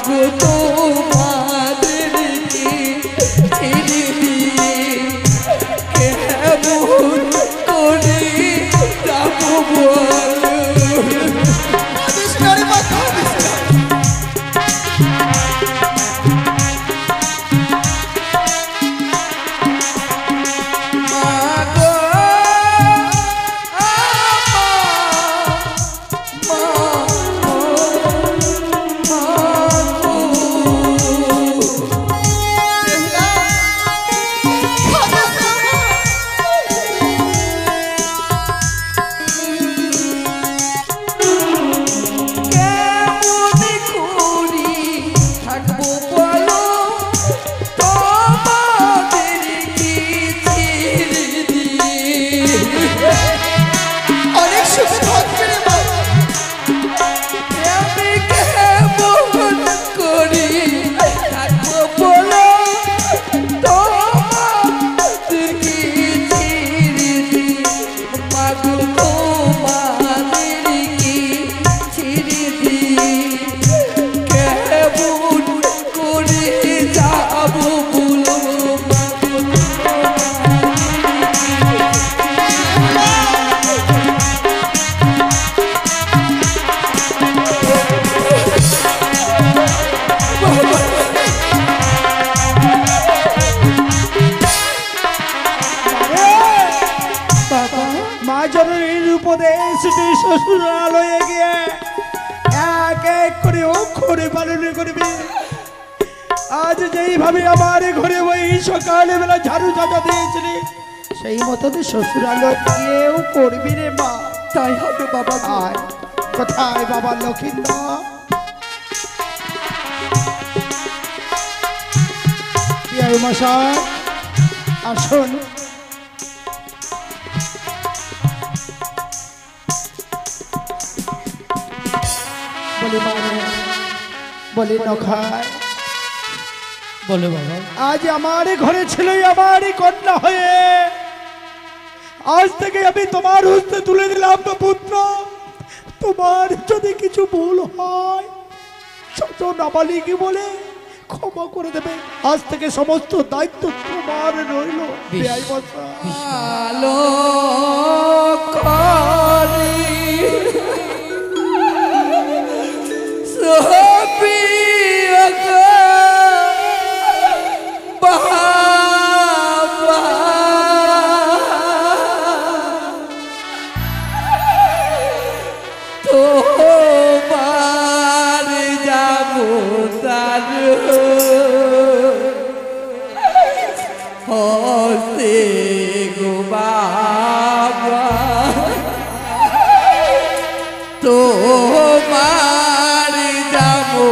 মাগো তোমাদের কি ছেড়ে দিয়ে কেমন করে যাবো বলো শ্বশুরালয়ে গিয়ে এক এক করে অক্ষরে পালন করবে। আজ যেইভাবে আমার ঘরে ওই সকালে বেলা ঝাড়ু ঝাঁটা দিয়েছিলি সেই মতো শ্বশুরালয় গিয়েও করবি রে মা। তাই হবে বাবা। আর কোথায় বাবা লক্ষিন্দর? মশাই আসুন। বলি নখায় বলে বাবা, আজ আমার ঘরে ছিল আমারই কন্যা হয়ে, আজ থেকে আমি তোমার হস্তে তুলে দিলাম তো পুত্র। তোমার যদি কিছু ভুল হয় ছোট নাবালিকা বলে ক্ষমা করে দেবে। আজ থেকে সমস্ত দায়িত্ব তোমার রইল। ভালো করে তোমার যাবো তার হস্তে গো বাবা, তোমার যাবো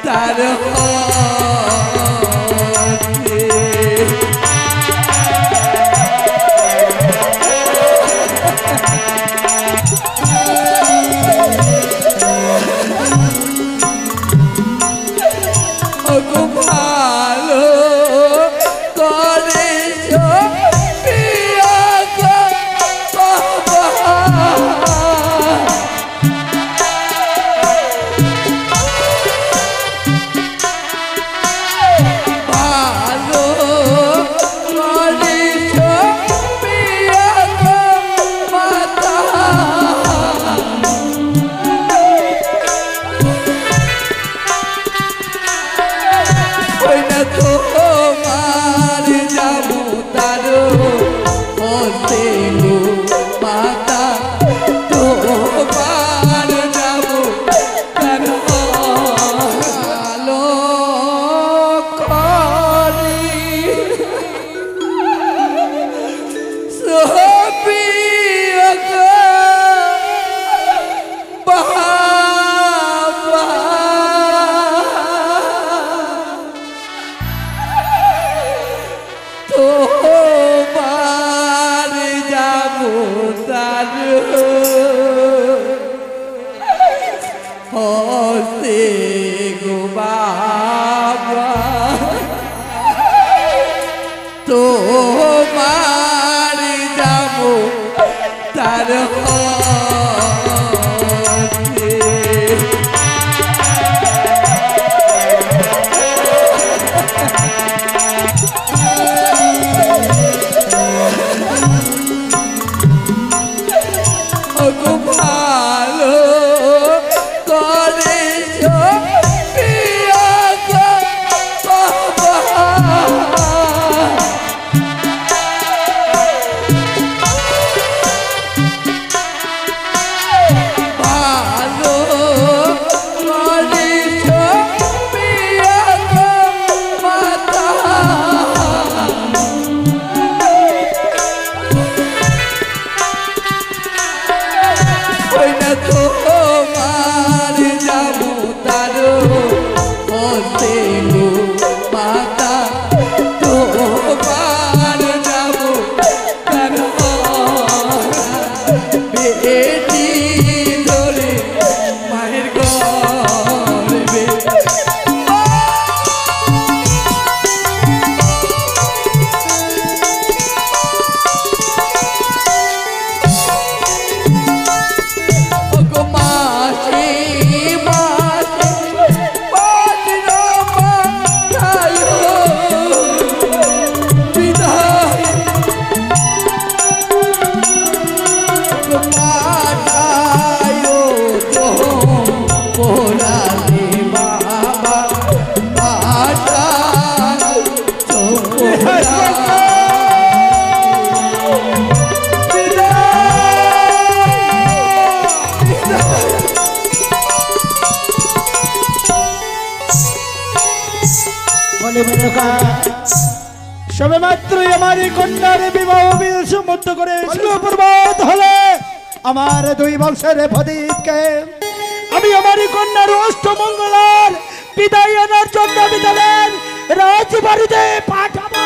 তার বলে মেনকা সবে মাত্রই আমার এই কন্যার বিবাহ বিল সম্মত করে প্রভাত হলে আমার দুই বংশের প্রদীপকে আমি আমার এই কন্যার অষ্টমঙ্গলার বিদায় আনার জন্য আমি তাদের রাজবাড়িতে পাঠাবো।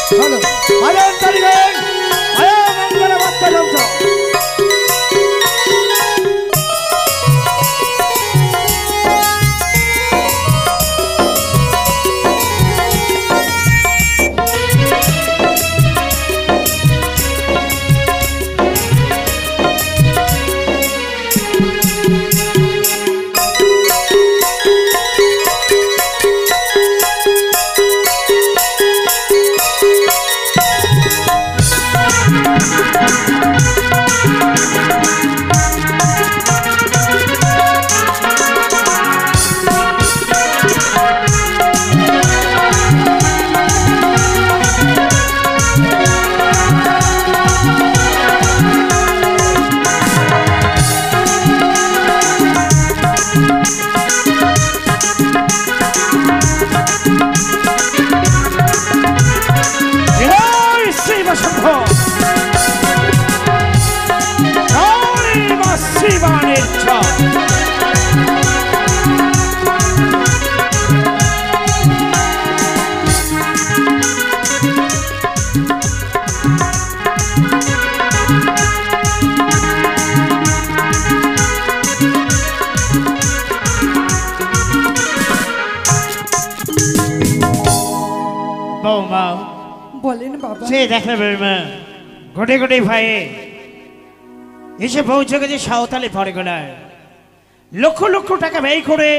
চলো আলেন তারিগণ আয়া মঙ্গল বার্তা যন্ত্র বলেন বাবা। সে দেখলে মা গোটে গোটে ভাই এসে পৌঁছে গেছে সাঁওতালি পরগনায়। লক্ষ লক্ষ টাকা ব্যয় করে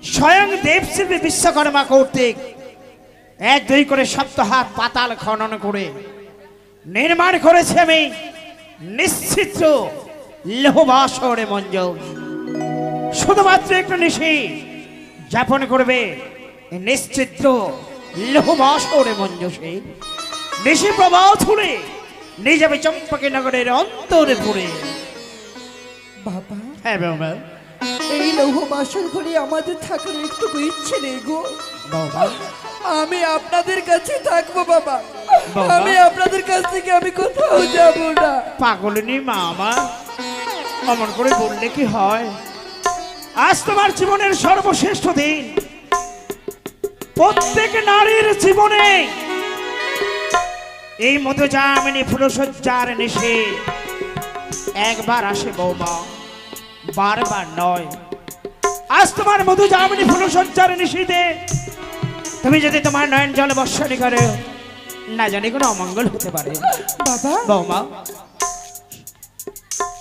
স্বয়ং দেবশিল্পী বিশ্বকর্মা কর্তৃক 1-2 করে সপ্তাহাত পাতাল খনন করে নির্মাণ করেছে আমি নিশ্চিত্র লৌহবাসরে মঞ্জ। শুধুমাত্র একটু নিশি যাপন করবে নিশ্চিত্র লৌহবাসরে মঞ্জসে নিশি প্রবাহ ছুড়ে নিয়ে যাবে চম্পকে নগরের অন্তরে পড়ে। বাবা হ্যাঁ বাবা, এই লৌহ বাসর ঘরে আমাদের থাকার একটু ইচ্ছে নেই গো বাবা আমি আপনাদের কাছে থাকবো বাবা। বাবা। আমি আপনাদের কাছ থেকে আমি কোথাও যাব না। পাগলিনী মা আমার অমন করে বললে কি হয়? আজ তোমার জীবনের সর্বশ্রেষ্ঠ দিন। প্রত্যেক নারীর জীবনে এই মধুজামিনী ফুলসজ্জার নিশে একবার আসে বৌমা, বারবার নয়। আজ তোমার মধুজামিনী ফুলসজ্জার নিশিতে তুমি যদি তোমার নয়ন জল বর্ষণী করে না জানি কোনো অমঙ্গল হতে পারে। বাবা বৌমা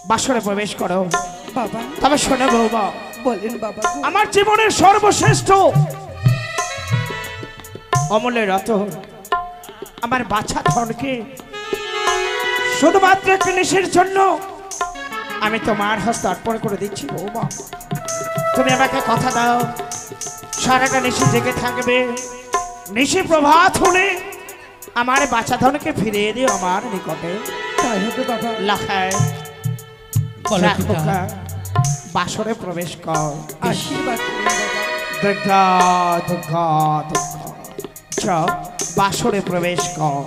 বাসরে প্রবেশ করো। বাবা তবে শোনো বৌমা, বলেন বাবা গো। আমার জীবনের সর্বশ্রেষ্ঠ অমূল্য রতন আমার বাছা ধনকে শুধুমাত্র একটি নিশির জন্য আমি তোমার হস্তে অর্পণ করে দিচ্ছি বৌমা। তুমি আমাকে কথা দাও সারাটা নিশি জেগে থাকবে। নিশি প্রভাত হলে আমার বাছা ধনকে ফিরিয়ে দিও আমার নিকটে। তাই হবে বাবা। লাখায় বলো পিতা। বাসরে প্রবেশ কর। আশীর্বাদ করুন বাবা। দুর্গা দুর্গা দুর্গা বাসরে প্রবেশ কর।